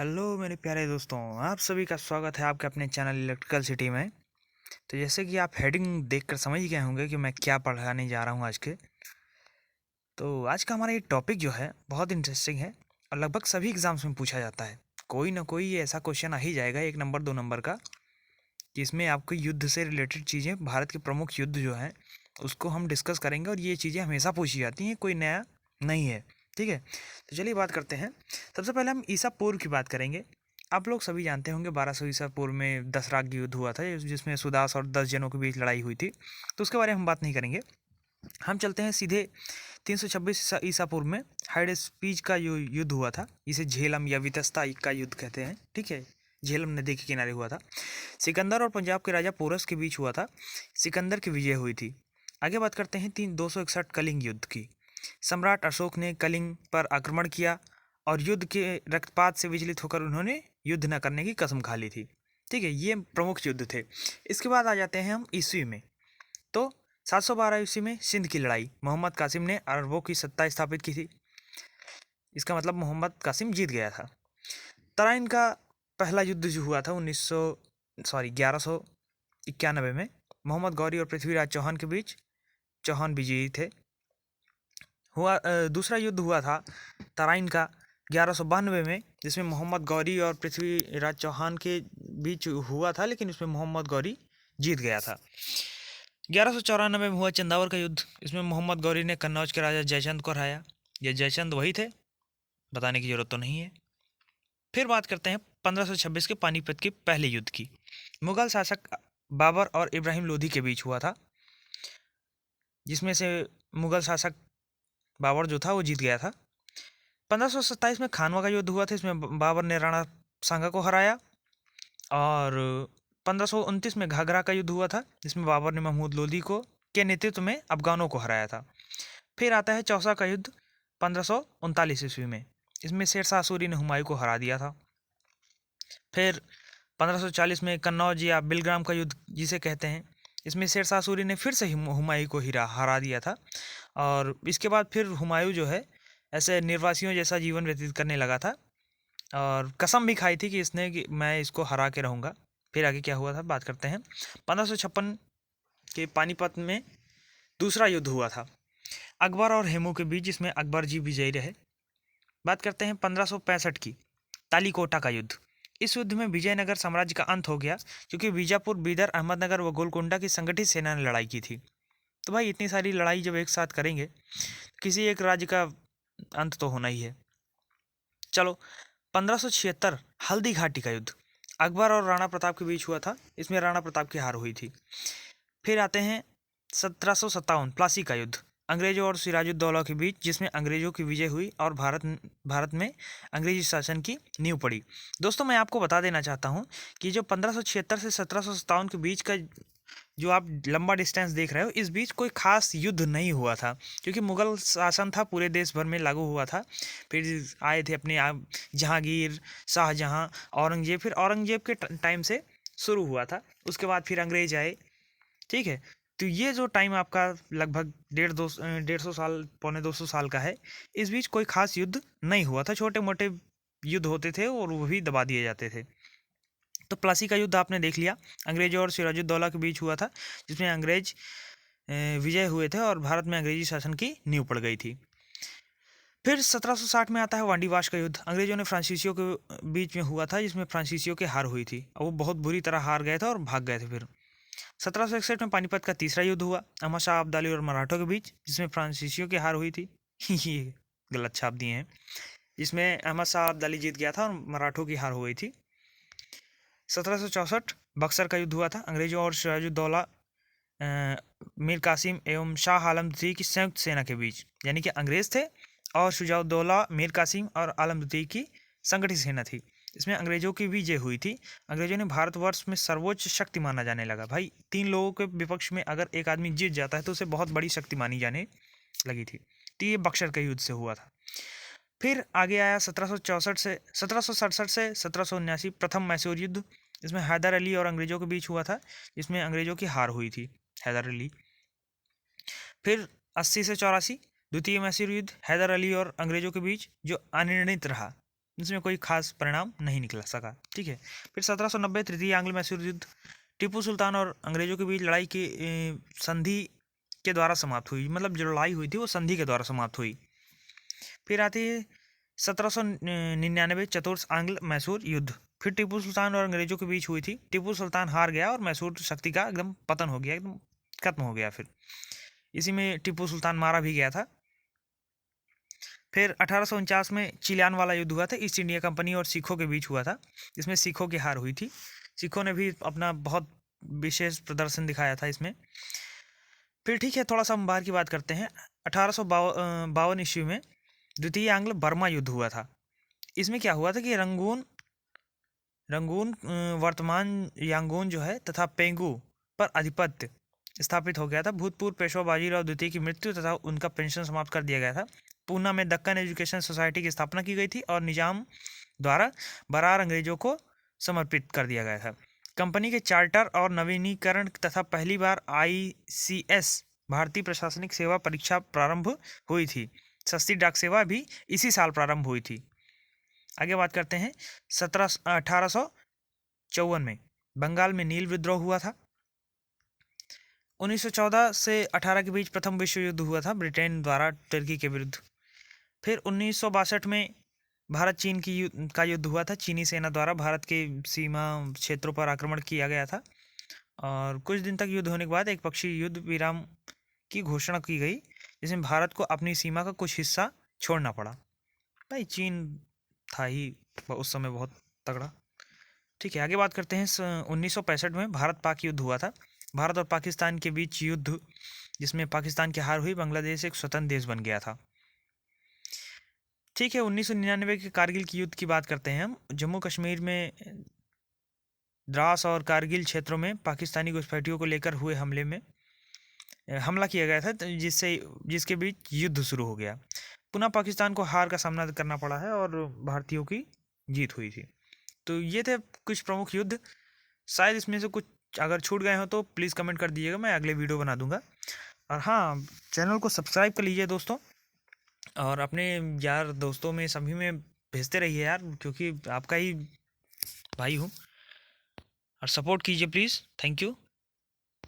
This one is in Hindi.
हेलो मेरे प्यारे दोस्तों, आप सभी का स्वागत है आपके अपने चैनल इलेक्ट्रिकल सिटी में। तो जैसे कि आप हेडिंग देखकर समझ गए होंगे कि मैं क्या पढ़ाने जा रहा हूँ आज के। तो आज का हमारा ये टॉपिक जो है बहुत इंटरेस्टिंग है और लगभग सभी एग्जाम्स में पूछा जाता है। कोई ना कोई ऐसा क्वेश्चन आ ही जाएगा 1 नंबर 2 नंबर का, जिसमें आपको युद्ध से रिलेटेड चीज़ें, भारत के प्रमुख युद्ध जो हैं उसको हम डिस्कस करेंगे और ये चीज़ें हमेशा पूछी जाती हैं, कोई नया नहीं है। ठीक है, तो चलिए बात करते हैं। सबसे पहले हम ईसा पूर्व की बात करेंगे। आप लोग सभी जानते होंगे 1200 ईसा पूर्व में दसराग युद्ध हुआ था, जिसमें सुदास और 10 जनों के बीच लड़ाई हुई थी। तो उसके बारे में हम बात नहीं करेंगे। हम चलते हैं सीधे 326 ईसा पूर्व में हाइड स्पीच का युद्ध हुआ था, जिसे झेलम या वितस्ता का युद्ध कहते हैं। ठीक है, झेलम नदी के किनारे हुआ था। सिकंदर और पंजाब के राजा पोरस के बीच हुआ था। सिकंदर की विजय हुई थी। आगे बात करते हैं 261 कलिंग युद्ध की। सम्राट अशोक ने कलिंग पर आक्रमण किया और युद्ध के रक्तपात से विचलित होकर उन्होंने युद्ध न करने की कसम खा ली थी। ठीक है, ये प्रमुख युद्ध थे। इसके बाद आ जाते हैं हम ईस्वी में। तो 712 ईस्वी में सिंध की लड़ाई, मोहम्मद कासिम ने अरबों की सत्ता स्थापित की थी। इसका मतलब मोहम्मद कासिम जीत गया था। तराइन का पहला युद्ध जो हुआ था 1191 में, मोहम्मद गौरी और पृथ्वीराज चौहान के बीच। चौहान विजयी थे। दूसरा युद्ध हुआ था तराइन का 1192 में, जिसमें मोहम्मद गौरी और पृथ्वीराज चौहान के बीच हुआ था, लेकिन इसमें मोहम्मद गौरी जीत गया था। 1194 में हुआ चंदावर का युद्ध। इसमें मोहम्मद गौरी ने कन्नौज के राजा जयचंद को हराया। ये जयचंद वही थे, बताने की जरूरत तो नहीं है। फिर बात करते हैं 1526 के पानीपत के पहले युद्ध की। मुगल शासक बाबर और इब्राहिम लोधी के बीच हुआ था, जिसमें से मुगल शासक बाबर जो था वो जीत गया था। 1527 में खानवा का युद्ध हुआ था। इसमें बाबर ने राणा सांगा को हराया। और 1529 में घाघरा का युद्ध हुआ था, जिसमें बाबर ने महमूद लोदी को के नेतृत्व में अफगानों को हराया था। फिर आता है चौसा का युद्ध 1539 ईस्वी में। इसमें शेरशाह सूरी ने हुमायूं को हरा दिया था। फिर 1540 में कन्नौज या बिलग्राम का युद्ध जिसे कहते हैं, इसमें शेरशाह सूरी ने फिर से हुमायूं को हरा दिया था। और इसके बाद फिर हुमायूं जो है ऐसे निर्वासियों जैसा जीवन व्यतीत करने लगा था और कसम भी खाई थी कि मैं इसको हरा के रहूँगा। फिर आगे क्या हुआ था बात करते हैं। 1556 के पानीपत में दूसरा युद्ध हुआ था अकबर और हेमू के बीच, जिसमें अकबर जी विजयी रहे। बात करते हैं 1565 की तालीकोटा का युद्ध। इस युद्ध में विजयनगर साम्राज्य का अंत हो गया, क्योंकि बीजापुर, बीदर, अहमदनगर व गोलकोंडा की संगठित सेना ने लड़ाई की थी। तो भाई इतनी सारी लड़ाई जब एक साथ करेंगे, किसी एक राज्य का अंत तो होना ही है। चलो, 1576 हल्दी घाटी का युद्ध अकबर और राणा प्रताप के बीच हुआ था। इसमें राणा प्रताप की हार हुई थी। फिर आते हैं 1757 प्लासी का युद्ध अंग्रेजों और सिराजुद्दौला के बीच, जिसमें अंग्रेजों की विजय हुई और भारत में अंग्रेजी शासन की नींव पड़ी। दोस्तों, मैं आपको बता देना चाहता हूँ कि जो 1576 से 1757 के बीच का जो आप लंबा डिस्टेंस देख रहे हो, इस बीच कोई खास युद्ध नहीं हुआ था, क्योंकि मुगल शासन था पूरे देश भर में लागू हुआ था। फिर आए थे अपने आप जहांगीर, शाहजहां, औरंगजेब। फिर औरंगजेब के टाइम से शुरू हुआ था, उसके बाद फिर अंग्रेज आए। ठीक है, तो ये जो टाइम आपका लगभग 150 साल, 250 साल का है, इस बीच कोई खास युद्ध नहीं हुआ था। छोटे मोटे युद्ध होते थे और वो भी दबा दिए जाते थे। तो प्लासी का युद्ध आपने देख लिया, अंग्रेजों और सिराजुद्दौला के बीच हुआ था, जिसमें अंग्रेज विजय हुए थे और भारत में अंग्रेजी शासन की नींव पड़ गई थी। फिर 1760 में आता है वांडीवाश का युद्ध। अंग्रेजों ने फ्रांसीसियों के बीच में हुआ था, जिसमें फ्रांसीसियों की हार हुई थी और वो बहुत बुरी तरह हार गए थे और भाग गए थे। फिर 1761 में पानीपत का तीसरा युद्ध हुआ अहमद शाह अब्दाली और मराठों के बीच, जिसमें फ्रांसीसियों की हार हुई थी। ये गलत छाप दिए हैं। जिसमें अहमद शाह अब्दाली जीत गया था और मराठों की हार हो गई थी। 1764 बक्सर का युद्ध हुआ था अंग्रेजों और सिराजुद्दौला, मीर कासिम एवं शाह आलम द्वितीय की संयुक्त सेना के बीच, यानी कि अंग्रेज थे और शुजाउद्दौला, मीर कासिम और आलम द्वितीय की संगठित सेना थी। इसमें अंग्रेजों की विजय हुई थी। अंग्रेजों ने भारतवर्ष में सर्वोच्च शक्ति माना जाने लगा। भाई 3 लोगों के विपक्ष में अगर एक आदमी जीत जाता है तो उसे बहुत बड़ी शक्ति मानी जाने लगी थी। तो ये बक्सर के युद्ध से हुआ था। फिर आगे आया 1767 से 1779 प्रथम मैसूर युद्ध। इसमें हैदर अली और अंग्रेजों के बीच हुआ था, जिसमें अंग्रेजों की हार हुई थी, हैदर अली। फिर 80 से 84 द्वितीय मैसूर युद्ध, हैदर अली और अंग्रेजों के बीच, जो अनिर्णित रहा। जिसमें कोई खास परिणाम नहीं निकल सका। ठीक है। फिर 1790 तृतीय आंग्ल मैसूर युद्ध, टीपू सुल्तान और अंग्रेजों के बीच लड़ाई की संधि के द्वारा समाप्त हुई। मतलब जो लड़ाई हुई थी वो संधि के द्वारा समाप्त हुई। फिर आती है 1799 चतुर्थ आंग्ल मैसूर युद्ध। फिर टीपू सुल्तान और अंग्रेजों के बीच हुई थी। टीपू सुल्तान हार गया और मैसूर शक्ति का एकदम पतन हो गया, एकदम खत्म हो गया। फिर इसी में टीपू सुल्तान मारा भी गया था। फिर 1849 में चिलियान वाला युद्ध हुआ था, ईस्ट इंडिया कंपनी और सिखों के बीच हुआ था, जिसमें सिखों की हार हुई थी। सिखों ने भी अपना बहुत विशेष प्रदर्शन दिखाया था इसमें। फिर ठीक है, थोड़ा सा हम बाहर की बात करते हैं। 1852 ईस्वी में द्वितीय आंग्ल बर्मा युद्ध हुआ था। इसमें क्या हुआ था कि रंगून रंगून वर्तमान यांगून जो है तथा पेंगू पर आधिपत्य स्थापित हो गया था। भूतपूर्व पेशवा बाजीराव द्वितीय की मृत्यु तथा उनका पेंशन समाप्त कर दिया गया था। पूना में दक्कन एजुकेशन सोसाइटी की स्थापना की गई थी और निजाम द्वारा बरार अंग्रेजों को समर्पित कर दिया गया था। कंपनी के चार्टर और नवीनीकरण तथा पहली बार ICS भारतीय प्रशासनिक सेवा परीक्षा प्रारंभ हुई थी। सस्ती डाक सेवा भी इसी साल प्रारंभ हुई थी। आगे बात करते हैं 1854 में बंगाल में नील विद्रोह हुआ था। 1914 से 18 के बीच प्रथम विश्व युद्ध हुआ था ब्रिटेन द्वारा तुर्की के विरुद्ध। फिर 1962 में भारत चीन का युद्ध हुआ था। चीनी सेना द्वारा भारत के सीमा क्षेत्रों पर आक्रमण किया गया था और कुछ दिन तक युद्ध होने के बाद एक पक्षी युद्ध विराम की घोषणा की गई, जिसमें भारत को अपनी सीमा का कुछ हिस्सा छोड़ना पड़ा। भाई चीन था ही उस समय बहुत तगड़ा। ठीक है, आगे बात करते हैं 1965 में भारत पाक युद्ध हुआ था। भारत और पाकिस्तान के बीच युद्ध, जिसमें पाकिस्तान की हार हुई, बांग्लादेश एक स्वतंत्र देश बन गया था। ठीक है, 1999 के कारगिल की युद्ध की बात करते हैं हम। जम्मू कश्मीर में द्रास और कारगिल क्षेत्रों में पाकिस्तानी घुसपैठियों को लेकर हुए हमले में हमला किया गया था, जिसके बीच युद्ध शुरू हो गया। पुनः पाकिस्तान को हार का सामना करना पड़ा है और भारतीयों की जीत हुई थी। तो ये थे कुछ प्रमुख युद्ध। शायद इसमें से कुछ अगर छूट गए हो तो प्लीज़ कमेंट कर दीजिएगा, मैं अगले वीडियो बना दूंगा। और हाँ, चैनल को सब्सक्राइब कर लीजिए दोस्तों, और अपने यार दोस्तों में सभी में भेजते रहिए यार, क्योंकि आपका ही भाई हूँ। और सपोर्ट कीजिए प्लीज़। Thank you.